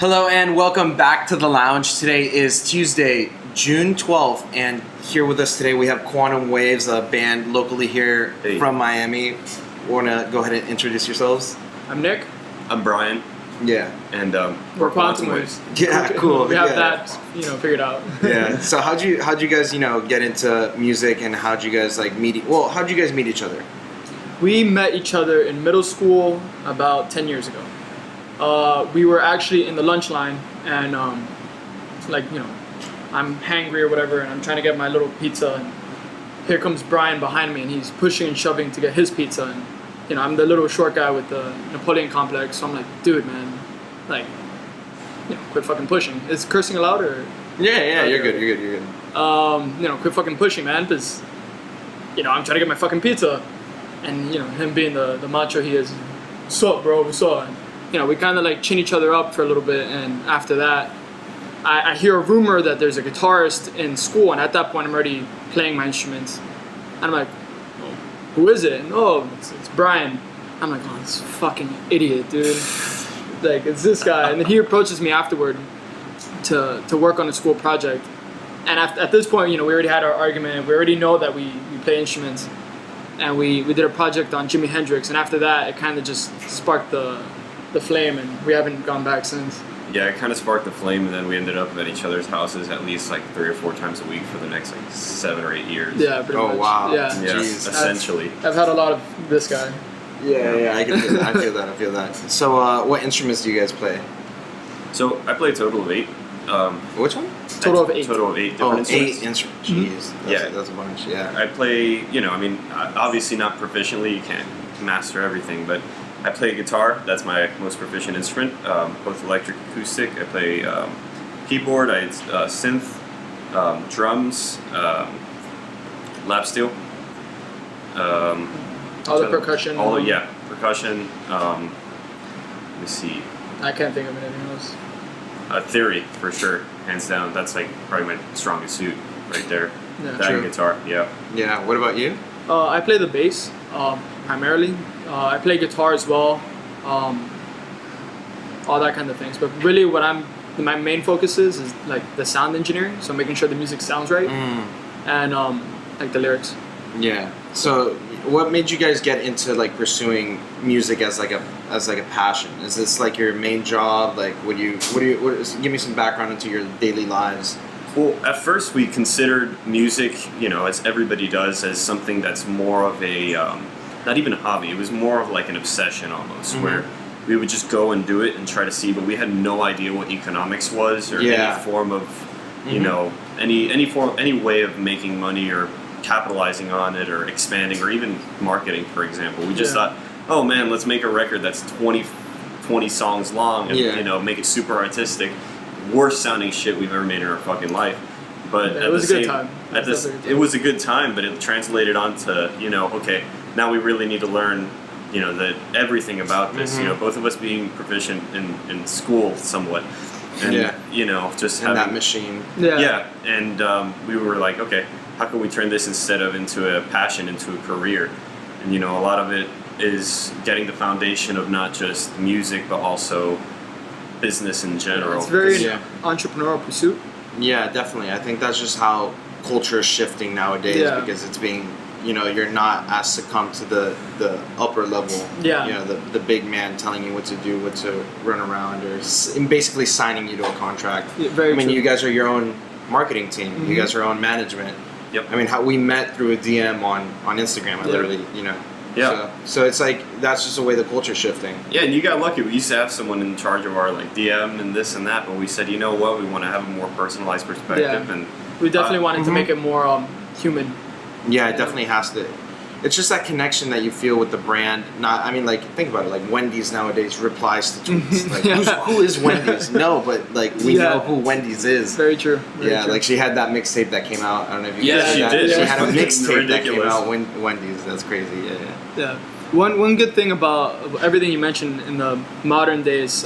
Hello and welcome back to the lounge. Today is Tuesday, June 12th, and here with us today we have Quantum Waves, a band locally here from Miami. Want to go ahead and introduce yourselves? I'm Nick. I'm Brian. Yeah. And we're Quantum Waves. Yeah, cool. We have that, figured out. Yeah. So how'd you guys, get into music, and how'd you guys meet each other? We met each other in middle school about 10 years ago. We were actually in the lunch line, and I'm hangry or whatever, and I'm trying to get my little pizza, and here comes Brian behind me, and he's pushing and shoving to get his pizza, and I'm the little short guy with the Napoleon complex, so I'm like, dude, man, quit fucking pushing. Is cursing allowed or? Yeah, you're good. Quit fucking pushing, man, because I'm trying to get my fucking pizza, and him being the macho he is, what's up, bro, what's up? And, we kind of chin each other up for a little bit, and after that, I hear a rumor that there's a guitarist in school, and at that point I'm already playing my instruments, and I'm like, oh, who is it? And it's Brian. I'm like, oh, this fucking idiot, dude. It's this guy. And then he approaches me afterward to work on a school project, and at this point, we already had our argument. We already know that we play instruments, and we did a project on Jimi Hendrix, and after that, it kind of just sparked the flame, and we haven't gone back since. Yeah, it kind of sparked the flame, and then we ended up at each other's houses at least 3 or 4 times a week for the next 7 or 8 years. Yeah, pretty much. Oh wow. Yeah, Jeez. Essentially. I've had a lot of this guy. Yeah, I can feel that. I feel that. So, what instruments do you guys play? So I play a total of 8. Which one? Total of 8. Total of 8 different instruments. 8 instruments. Jeez. That's a bunch. Yeah. I play, obviously not proficiently. You can't master everything, but I play guitar. That's my most proficient instrument, both electric, acoustic. I play keyboard, synth, drums, lap steel. All the percussion. Percussion. Let me see. I can't think of anything else. Theory, for sure, hands down. That's probably my strongest suit right there. Yeah, that and guitar, yeah. Yeah, what about you? I play the bass, primarily. I play guitar as well, all that kind of things. But really, my main focus is the sound engineering. So making sure the music sounds right, and the lyrics. Yeah. So, what made you guys get into pursuing music as a passion? Is this your main job? Give me some background into your daily lives. Well, at first we considered music, as everybody does, as something that's more of a not even a hobby. It was more of an obsession almost, where we would just go and do it and try to see, but we had no idea what economics was or any form of, any way of making money or capitalizing on it or expanding or even marketing, for example. We just thought, oh man, let's make a record that's 20 songs long and make it super artistic. Worst sounding shit we've ever made in our fucking life. But it was a good time. It was a good time, but it translated onto, okay, now we really need to learn, everything about this. Both of us being proficient in school somewhat. And, just having that machine. Yeah. And we were like, okay, how can we turn this into a passion, into a career? And, a lot of it is getting the foundation of not just music, but also business in general. It's very entrepreneurial pursuit. Yeah, definitely. I think that's just how culture is shifting nowadays because it's being, you're not as succumbed to the upper level. Yeah. The big man telling you what to do, what to run around, or basically signing you to a contract. Yeah, very true. You guys are your own marketing team. You guys are your own management. Yep. How we met through a DM on Instagram. I literally, Yeah. So it's that's just the way the culture's shifting. Yeah, and you got lucky. We used to have someone in charge of our DM and this and that, but we said, you know what, we want to have a more personalized perspective, and we definitely wanted to make it more human. Yeah, it definitely has to. It's just that connection that you feel with the brand. Think about it. Wendy's nowadays replies to tweets. Who is Wendy's? No, but we know who Wendy's is. Very true. Very true. She had that mixtape that came out. I don't know if you guys see that. Did. She had a mixtape that came out. Wendy's. That's crazy. Yeah. One good thing about everything you mentioned in the modern days,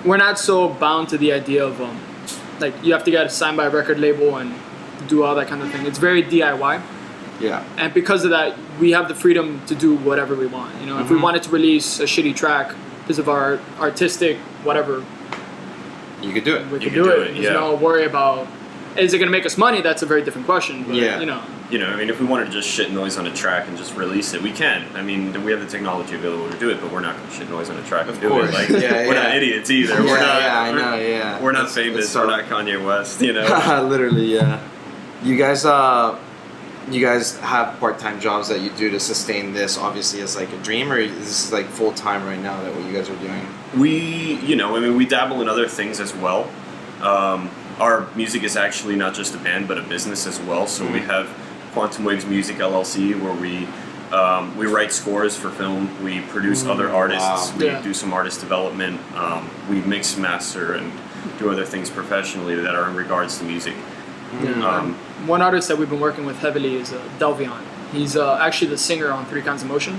we're not so bound to the idea of you have to get signed by a record label and do all that kind of thing. It's very DIY. Yeah. And because of that, we have the freedom to do whatever we want. If we wanted to release a shitty track because of our artistic whatever, you could do it. We could do it. There's no worry about, is it going to make us money? That's a very different question. But, you know. I mean, if we wanted to just shit noise on a track and just release it, we can. I mean, we have the technology available to do it, but we're not going to shit noise on a track and do it. Like, we're not idiots either. We're not famous. We're not Kanye West, you know. Literally, yeah. You guys have part-time jobs that you do to sustain this, obviously, as like a dream, or is this like full-time right now that what you guys are doing? We dabble in other things as well. Our music is actually not just a band, but a business as well. So we have Quantum Waves Music LLC, where we write scores for film, we produce other artists, we do some artist development, we mix, master, and do other things professionally that are in regards to music. One artist that we've been working with heavily is Delvion. He's actually the singer on Three Kinds of Motion,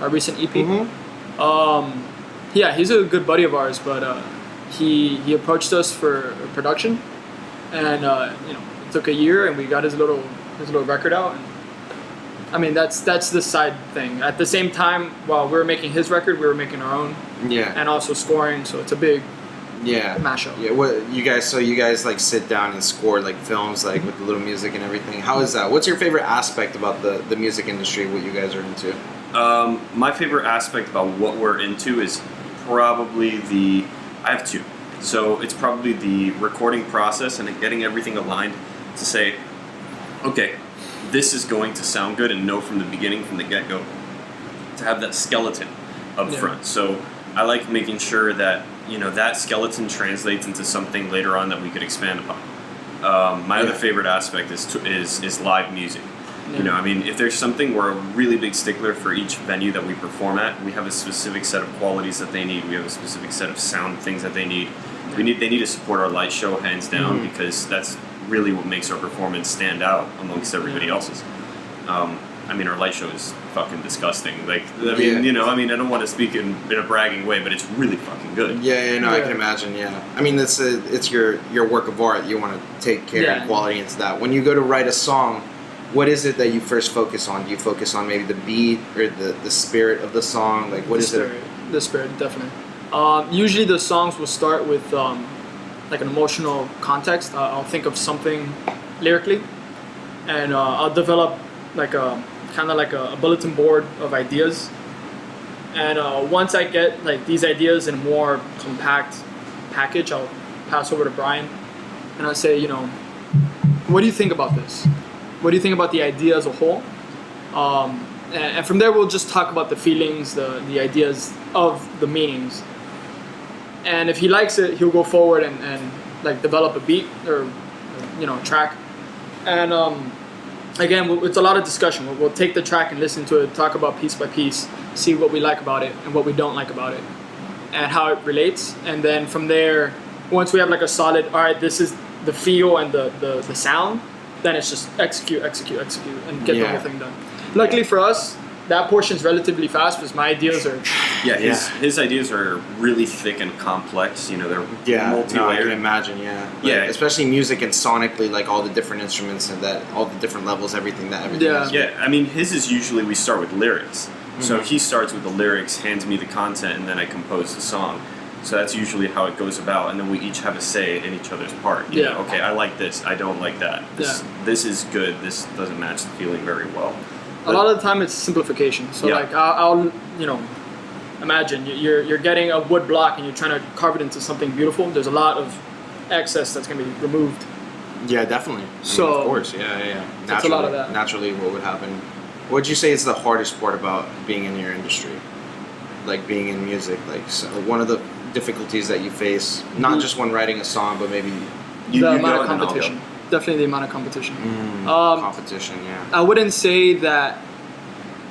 our recent EP. He's a good buddy of ours, but he approached us for production, and it took a year, and we got his little record out. And, I mean, that's the side thing. At the same time, while we were making his record, we were making our own. And also scoring, so it's a big mashup. Yeah. What you guys like sit down and score like films like with the little music and everything. How is that? What's your favorite aspect about the music industry? What you guys are into? My favorite aspect about what we're into is probably I have two. So it's probably the recording process and getting everything aligned to say, okay, this is going to sound good, and know from the beginning, from the get-go, to have that skeleton up front. So I like making sure that that skeleton translates into something later on that we could expand upon. My other favorite aspect is live music. I mean, if there's something, we're a really big stickler for each venue that we perform at. We have a specific set of qualities that they need. We have a specific set of sound things that they need. They need to support our light show hands down, because that's really what makes our performance stand out amongst everybody else's. I mean, our light show is fucking disgusting. Like, I mean, I don't want to speak in a bragging way, but it's really fucking good. I can imagine. I mean, it's your work of art. You want to take care and quality into that. When you go to write a song, what is it that you first focus on? Do you focus on maybe the beat or the spirit of the song? Like, what is it? The spirit, definitely. Usually the songs will start with like an emotional context. I'll think of something lyrically, and I'll develop like a bulletin board of ideas. And once I get like these ideas in a more compact package, I'll pass over to Brian, and I'll say, what do you think about this? What do you think about the idea as a whole? And from there, we'll just talk about the feelings, the ideas of the meanings. And if he likes it, he'll go forward and like develop a beat or track. And again, it's a lot of discussion. We'll take the track and listen to it, talk about piece by piece, see what we like about it and what we don't like about it, and how it relates. And then from there, once we have like a solid, all right, this is the feel and the sound, then it's just execute, and get the whole thing done. Luckily for us, that portion's relatively fast because my ideas are... His ideas are really thick and complex. They're multi-layered. No, I can imagine, especially music and sonically, like all the different instruments and all the different levels, everything is. I mean, his is usually we start with lyrics. So he starts with the lyrics, hands me the content, and then I compose the song. So that's usually how it goes about, and then we each have a say in each other's part. Okay, I like this, I don't like that. This is good, this doesn't match the feeling very well. A lot of the time it's simplification. So like I'll imagine you're getting a wood block and you're trying to carve it into something beautiful. There's a lot of excess that's going to be removed. Yeah, definitely. So of course, yeah. That's a lot of that. Naturally, what would happen? What would you say is the hardest part about being in your industry? Like being in music, like one of the difficulties that you face, not just when writing a song, but maybe the amount of competition. Definitely the amount of competition. Competition, yeah. I wouldn't say that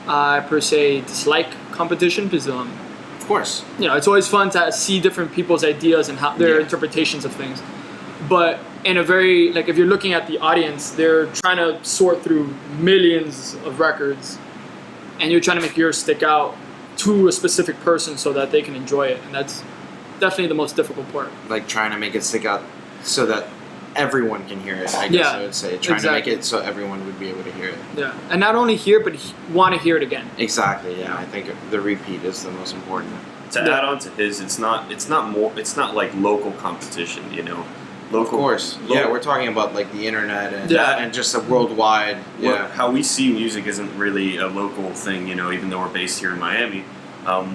I per se dislike competition because, of course, it's always fun to see different people's ideas and how their interpretations of things. But in a very, like, if you're looking at the audience, they're trying to sort through millions of records, and you're trying to make yours stick out to a specific person so that they can enjoy it, and that's definitely the most difficult part. Like trying to make it stick out so that everyone can hear it, I guess I would say. Trying to make it so everyone would be able to hear it. Yeah, and not only hear it, but want to hear it again. Exactly, I think the repeat is the most important. to add on to his, it's not like local competition, you know. Of course. Yeah, we're talking about like the internet and just a worldwide. Yeah. How we see music isn't really a local thing, you know, even though we're based here in Miami.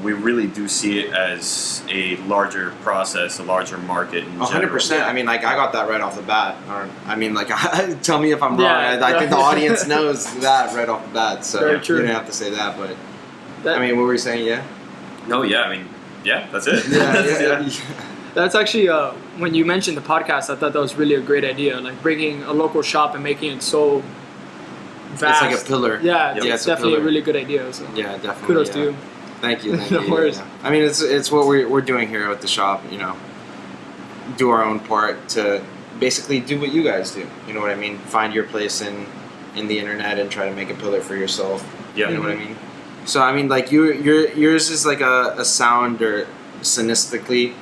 We really do see it as a larger process, a larger market in 100%. I mean, like, I got that right off the bat. I mean, like, tell me if I'm wrong. I think the audience knows that right off the bat. So you didn't have to say that, but I mean, what were you saying? Yeah. No, yeah. I mean, yeah. That's it. Yeah. That's actually when you mentioned the podcast. I thought that was really a great idea. Like bringing a local shop and making it so vast. It's like a pillar. Yeah, it's definitely a really good idea. So yeah, definitely. Kudos to you. Thank you. No worries. Yeah. I mean, it's what we're doing here at the shop. You know, do our own part to basically do what you guys do. You know what I mean? Find your place in the internet and try to make a pillar for yourself. Yeah. You know what I mean? So I mean, like yours is like a sound or sonistically,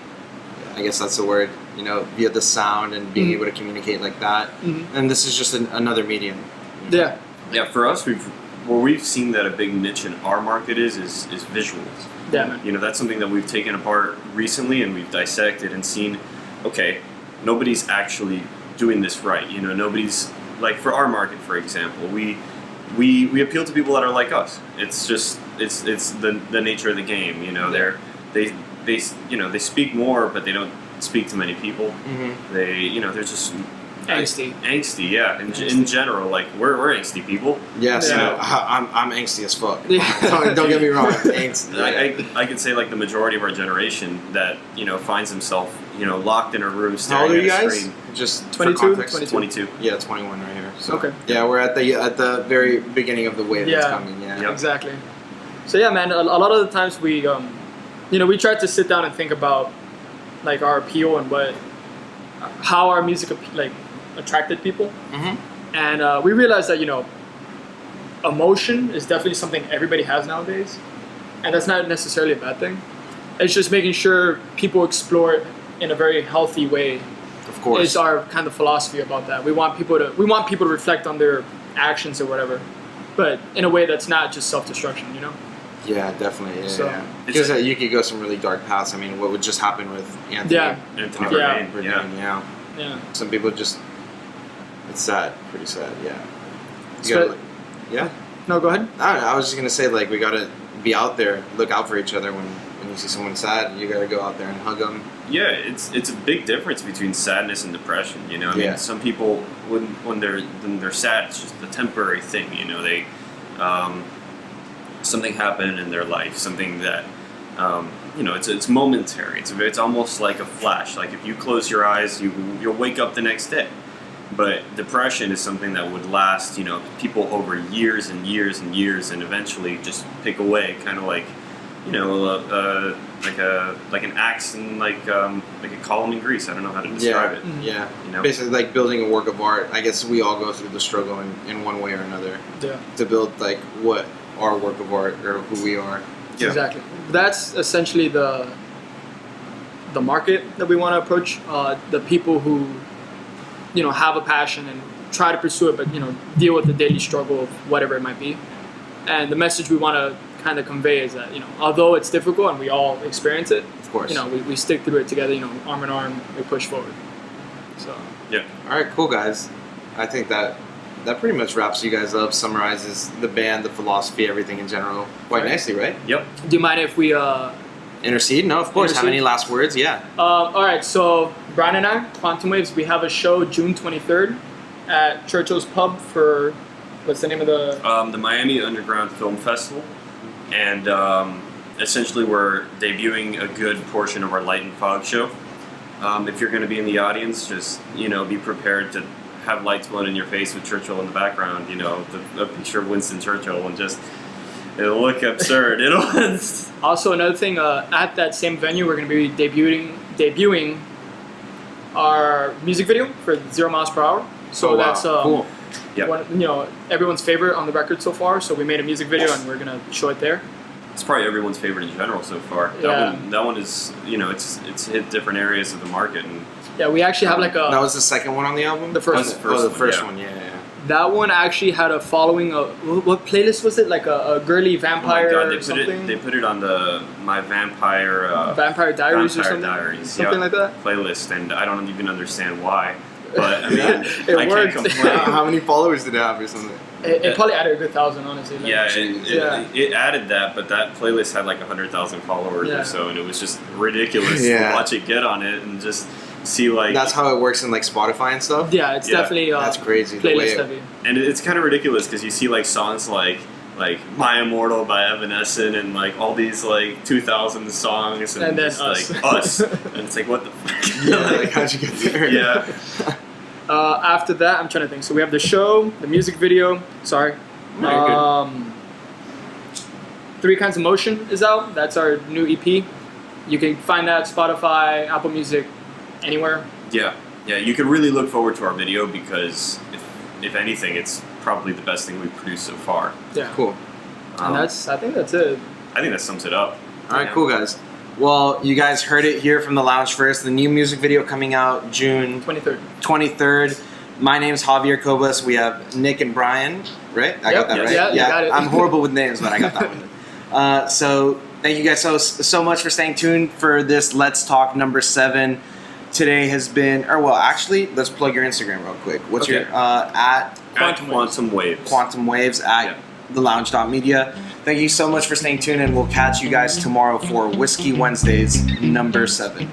I guess that's the word. You know, via the sound and being able to communicate like that. And this is just another medium. Yeah. Yeah. For us, we've seen that a big niche in our market is visuals. Yeah, man. You know, that's something that we've taken apart recently and we've dissected and seen, okay, nobody's actually doing this right. You know, nobody's, like for our market, for example, we appeal to people that are like us. It's just, it's the nature of the game. You know, they speak more, but they don't speak to many people. They're just angsty, yeah. In general, like we're angsty people. Yes, yeah. I'm angsty as fuck. Don't get me wrong, I'm angsty. I could say like the majority of our generation that finds himself locked in a room How staring old are at you a guys? screen. Just 22? for context. 22. Yeah, 21 right here. So, okay. Yeah, we're at the very beginning of the wave that's coming. Yeah. Yep. Exactly. So yeah, man. A lot of the times we we try to sit down and think about like our appeal and how our music attracted people. And we realized that emotion is definitely something everybody has nowadays, and that's not necessarily a bad thing. It's just making sure people explore it in a very healthy way. Of course, is our kind of philosophy about that. We want people to reflect on their actions or whatever, but in a way that's not just self-destruction. Yeah, definitely. Yeah, So- Because you could go some really dark paths. I mean, what would just happen with Anthony? Anthony Bourdain, yeah. Yeah. Some people just. It's sad. Pretty sad. Yeah. You So- gotta, yeah. No, go ahead. I was just gonna say, like, we gotta be out there, look out for each other. When you see someone sad, you gotta go out there and hug them. Yeah, it's a big difference between sadness and depression. I mean, some people when they're sad, it's just a temporary thing. They something happened in their life, something that it's momentary. It's almost like a flash. Like if you close your eyes, you'll wake up the next day. But depression is something that would last, people over years and years and years, and eventually just pick away, kind of like, like an axe and like a column in grease. I don't know how to describe it. Yeah. Basically, like building a work of art. I guess we all go through the struggle in one way or another. Yeah. To build like what our work of art or who we are. Yeah. Exactly. That's essentially the market that we want to approach. The people who have a passion and try to pursue it, but deal with the daily struggle of whatever it might be. And the message we want to kind of convey is that although it's difficult and we all experience it, Of course. we stick through it together. Arm in arm, we push forward. So Yeah. All right, cool guys. I think that pretty much wraps you guys up, summarizes the band, the philosophy, everything in general quite nicely, right? Yep. do you mind if we Intercede? No, of course. Have Intercede? any last words? Yeah. all right, so Brian and I, Quantum Waves, we have a show June 23rd at Churchill's Pub for, what's the name of the... The Miami Underground Film Festival, and essentially we're debuting a good portion of our Light and Fog show. If you're going to be in the audience, just be prepared to have lights blown in your face with Churchill in the background. A picture of Winston Churchill, and just it'll look absurd. Also, another thing, at that same venue, we're going to be debuting our music video for 0 Miles Per Hour. So that's cool. Yep. Everyone's favorite on the record so far. So we made a music video and we're going to show it there. It's probably everyone's favorite in general so far. Yeah. That one is it's hit different areas of the market, and Yeah, we actually have like a... That was the second one on the album? The first one. The first one, yeah. That one actually had a following. What playlist was it? Like a girly vampire or something? They put it on the My Vampire... Vampire Diaries Vampire or something? Diaries, something like that? Playlist, and I don't even understand why. But, I mean, it worked. Can't complain. How many followers did it have or something? It probably added a good 1,000, honestly. Like, It added that, but that playlist had like 100,000 followers or so, and it was just ridiculous to watch it get on it and just see like... That's how it works in like Spotify and stuff? Yeah, it's definitely that's crazy. Playlist heavy. And it's kind of ridiculous because you see like songs like My Immortal by Evanescent and like all these like 2000 songs and then just, Us. like Us. And it's like, what the fuck? Yeah, like how'd you get there? Yeah. After that, I'm trying to think. So we have the show, the music video. Sorry. Three Kinds of Motion is out. That's our new EP. You can find that Spotify, Apple Music, anywhere. Yeah. You can really look forward to our video because if anything, it's probably the best thing we've produced so far. Yeah. Cool. And I think that's it. I think that sums it up. All right, cool guys. Well, you guys heard it here from the Lounge first. The new music video coming out June 23rd. My name's Javier Cobas. We have Nick and Brian, right? I got that right? Yeah, you got it. I'm horrible with names, but I got that one. So thank you guys so much for staying tuned for this Let's Talk number 7. Today has been, actually, let's plug your Instagram real quick. What's your, at Quantum Waves. Quantum Waves at thelounge.media. Thank you so much for staying tuned, and we'll catch you guys tomorrow for Whiskey Wednesdays number 7.